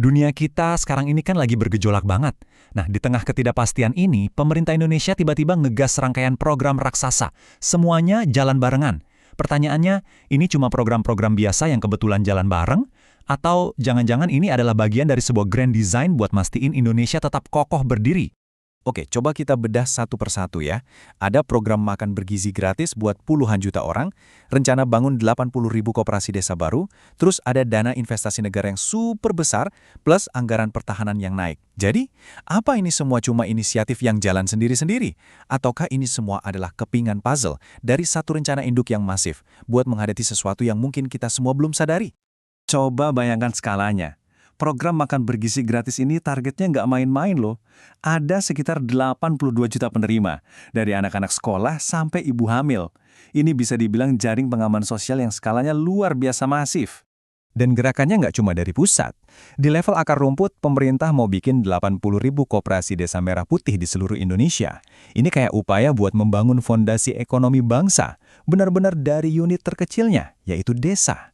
Dunia kita sekarang ini kan lagi bergejolak banget. Nah, di tengah ketidakpastian ini, pemerintah Indonesia tiba-tiba ngegas rangkaian program raksasa. Semuanya jalan barengan. Pertanyaannya, ini cuma program-program biasa yang kebetulan jalan bareng? Atau jangan-jangan ini adalah bagian dari sebuah grand design buat mastiin Indonesia tetap kokoh berdiri? Oke, coba kita bedah satu persatu ya. Ada program makan bergizi gratis buat puluhan juta orang, rencana bangun 80.000 koperasi desa baru, terus ada dana investasi negara yang super besar, plus anggaran pertahanan yang naik. Jadi, apa ini semua cuma inisiatif yang jalan sendiri-sendiri? Ataukah ini semua adalah kepingan puzzle dari satu rencana induk yang masif buat menghadapi sesuatu yang mungkin kita semua belum sadari? Coba bayangkan skalanya. Program makan bergizi gratis ini targetnya nggak main-main loh. Ada sekitar 82 juta penerima, dari anak-anak sekolah sampai ibu hamil. Ini bisa dibilang jaring pengaman sosial yang skalanya luar biasa masif. Dan gerakannya nggak cuma dari pusat. Di level akar rumput, pemerintah mau bikin 80.000 koperasi desa merah putih di seluruh Indonesia. Ini kayak upaya buat membangun fondasi ekonomi bangsa, benar-benar dari unit terkecilnya, yaitu desa.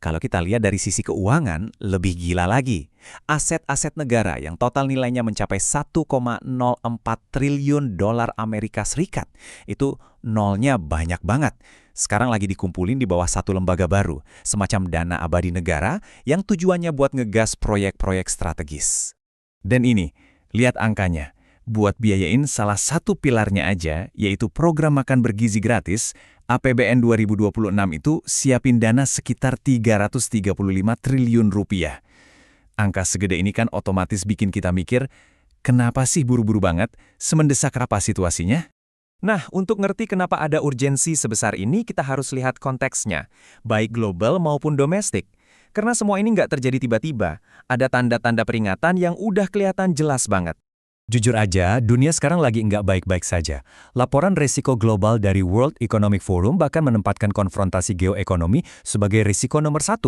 Kalau kita lihat dari sisi keuangan, lebih gila lagi. Aset-aset negara yang total nilainya mencapai 1,04 triliun dolar Amerika Serikat. Itu nolnya banyak banget. Sekarang lagi dikumpulin di bawah satu lembaga baru, semacam dana abadi negara yang tujuannya buat ngegas proyek-proyek strategis. Dan ini, lihat angkanya. Buat biayain salah satu pilarnya aja, yaitu program makan bergizi gratis, APBN 2026 itu siapin dana sekitar 335 triliun rupiah. Angka segede ini kan otomatis bikin kita mikir, kenapa sih buru-buru banget? Semendesak apa situasinya? Nah, untuk ngerti kenapa ada urgensi sebesar ini, kita harus lihat konteksnya, baik global maupun domestik. Karena semua ini nggak terjadi tiba-tiba, ada tanda-tanda peringatan yang udah kelihatan jelas banget. Jujur aja, dunia sekarang lagi nggak baik-baik saja. Laporan risiko global dari World Economic Forum bahkan menempatkan konfrontasi geoekonomi sebagai risiko nomor 1.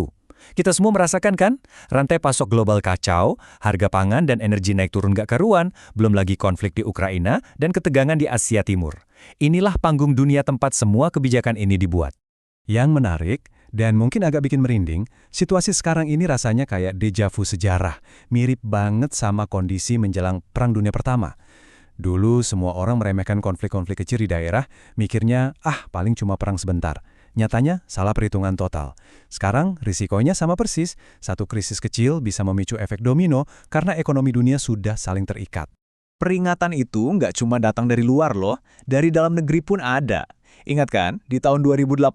Kita semua merasakan kan? Rantai pasok global kacau, harga pangan dan energi naik turun nggak karuan, belum lagi konflik di Ukraina dan ketegangan di Asia Timur. Inilah panggung dunia tempat semua kebijakan ini dibuat. Yang menarik, dan mungkin agak bikin merinding, situasi sekarang ini rasanya kayak deja vu sejarah, mirip banget sama kondisi menjelang Perang Dunia Pertama. Dulu semua orang meremehkan konflik-konflik kecil di daerah, mikirnya, paling cuma perang sebentar. Nyatanya, salah perhitungan total. Sekarang, risikonya sama persis, satu krisis kecil bisa memicu efek domino karena ekonomi dunia sudah saling terikat. Peringatan itu nggak cuma datang dari luar loh, dari dalam negeri pun ada. Ingat kan, di tahun 2018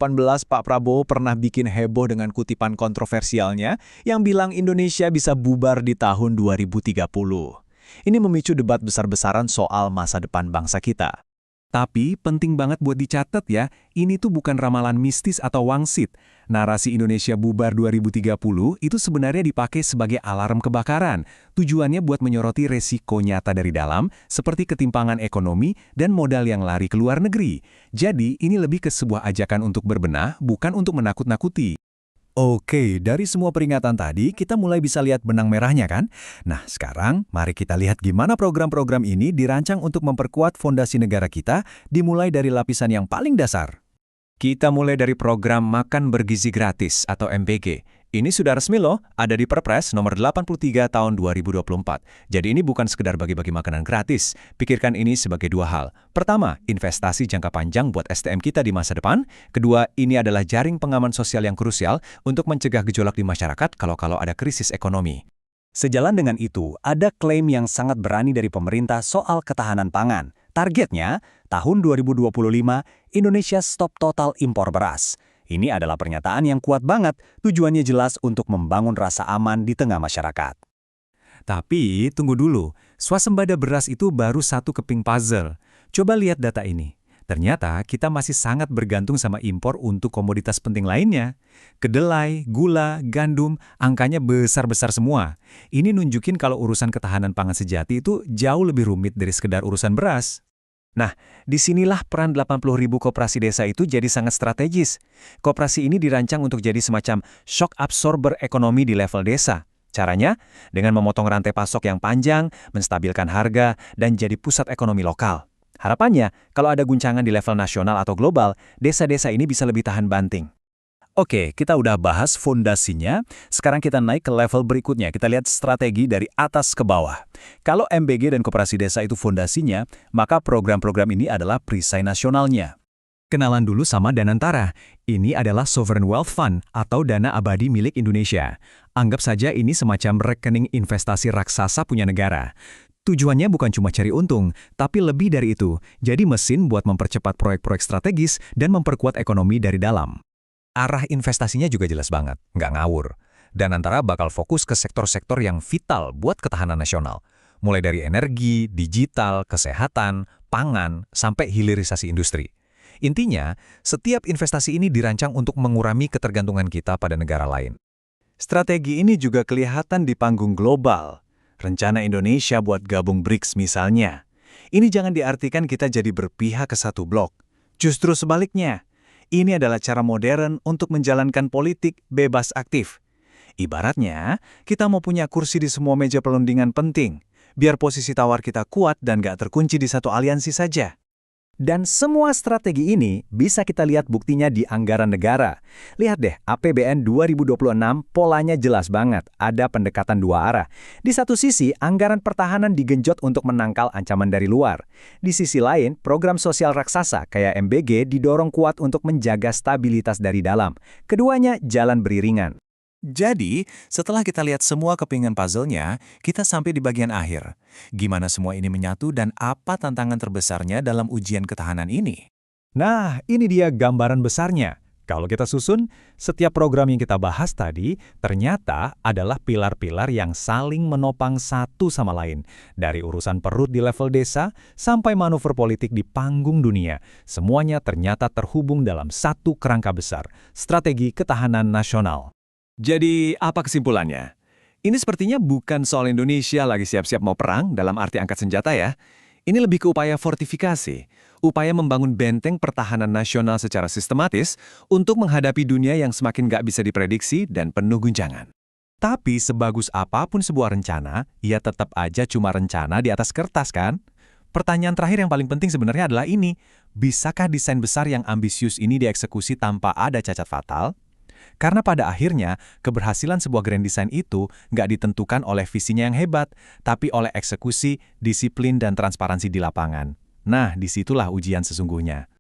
Pak Prabowo pernah bikin heboh dengan kutipan kontroversialnya yang bilang Indonesia bisa bubar di tahun 2030. Ini memicu debat besar-besaran soal masa depan bangsa kita. Tapi penting banget buat dicatat ya, ini tuh bukan ramalan mistis atau wangsit. Narasi Indonesia bubar 2030 itu sebenarnya dipakai sebagai alarm kebakaran. Tujuannya buat menyoroti resiko nyata dari dalam, seperti ketimpangan ekonomi dan modal yang lari ke luar negeri. Jadi ini lebih ke sebuah ajakan untuk berbenah, bukan untuk menakut-nakuti. Oke, dari semua peringatan tadi, kita mulai bisa lihat benang merahnya kan? Nah, sekarang mari kita lihat gimana program-program ini dirancang untuk memperkuat fondasi negara kita, dimulai dari lapisan yang paling dasar. Kita mulai dari program Makan Bergizi Gratis atau MBG. Ini sudah resmi loh, ada di Perpres nomor 83 tahun 2024. Jadi ini bukan sekedar bagi-bagi makanan gratis. Pikirkan ini sebagai dua hal. Pertama, investasi jangka panjang buat STM kita di masa depan. Kedua, ini adalah jaring pengaman sosial yang krusial untuk mencegah gejolak di masyarakat kalau ada krisis ekonomi. Sejalan dengan itu, ada klaim yang sangat berani dari pemerintah soal ketahanan pangan. Targetnya, tahun 2025, Indonesia stop total impor beras. Ini adalah pernyataan yang kuat banget, tujuannya jelas untuk membangun rasa aman di tengah masyarakat. Tapi, tunggu dulu, swasembada beras itu baru satu keping puzzle. Coba lihat data ini. Ternyata kita masih sangat bergantung sama impor untuk komoditas penting lainnya. Kedelai, gula, gandum, angkanya besar-besar semua. Ini nunjukin kalau urusan ketahanan pangan sejati itu jauh lebih rumit dari sekedar urusan beras. Nah, disinilah peran 80.000 koperasi desa itu jadi sangat strategis. Koperasi ini dirancang untuk jadi semacam shock absorber ekonomi di level desa. Caranya, dengan memotong rantai pasok yang panjang, menstabilkan harga, dan jadi pusat ekonomi lokal. Harapannya, kalau ada guncangan di level nasional atau global, desa-desa ini bisa lebih tahan banting. Oke, kita udah bahas fondasinya, sekarang kita naik ke level berikutnya. Kita lihat strategi dari atas ke bawah. Kalau MBG dan Koperasi Desa itu fondasinya, maka program-program ini adalah perisai nasionalnya. Kenalan dulu sama Danantara. Ini adalah Sovereign Wealth Fund atau dana abadi milik Indonesia. Anggap saja ini semacam rekening investasi raksasa punya negara. Tujuannya bukan cuma cari untung, tapi lebih dari itu, jadi mesin buat mempercepat proyek-proyek strategis dan memperkuat ekonomi dari dalam. Arah investasinya juga jelas banget, nggak ngawur. Danantara bakal fokus ke sektor-sektor yang vital buat ketahanan nasional. Mulai dari energi, digital, kesehatan, pangan, sampai hilirisasi industri. Intinya, setiap investasi ini dirancang untuk mengurangi ketergantungan kita pada negara lain. Strategi ini juga kelihatan di panggung global. Rencana Indonesia buat gabung BRICS misalnya. Ini jangan diartikan kita jadi berpihak ke satu blok. Justru sebaliknya. Ini adalah cara modern untuk menjalankan politik bebas aktif. Ibaratnya, kita mau punya kursi di semua meja perundingan penting, biar posisi tawar kita kuat dan gak terkunci di satu aliansi saja. Dan semua strategi ini bisa kita lihat buktinya di anggaran negara. Lihat deh, APBN 2026 polanya jelas banget, ada pendekatan dua arah. Di satu sisi, anggaran pertahanan digenjot untuk menangkal ancaman dari luar. Di sisi lain, program sosial raksasa kayak MBG didorong kuat untuk menjaga stabilitas dari dalam. Keduanya jalan beriringan. Jadi, setelah kita lihat semua kepingan puzzle-nya, kita sampai di bagian akhir. Gimana semua ini menyatu dan apa tantangan terbesarnya dalam ujian ketahanan ini? Nah, ini dia gambaran besarnya. Kalau kita susun, setiap program yang kita bahas tadi ternyata adalah pilar-pilar yang saling menopang satu sama lain. Dari urusan perut di level desa sampai manuver politik di panggung dunia. Semuanya ternyata terhubung dalam satu kerangka besar, strategi ketahanan nasional. Jadi, apa kesimpulannya? Ini sepertinya bukan soal Indonesia lagi siap-siap mau perang dalam arti angkat senjata ya. Ini lebih ke upaya fortifikasi, upaya membangun benteng pertahanan nasional secara sistematis untuk menghadapi dunia yang semakin gak bisa diprediksi dan penuh guncangan. Tapi sebagus apapun sebuah rencana, ia tetap aja cuma rencana di atas kertas kan? Pertanyaan terakhir yang paling penting sebenarnya adalah ini, bisakah desain besar yang ambisius ini dieksekusi tanpa ada cacat fatal? Karena pada akhirnya, keberhasilan sebuah grand design itu nggak ditentukan oleh visinya yang hebat, tapi oleh eksekusi, disiplin, dan transparansi di lapangan. Nah, disitulah ujian sesungguhnya.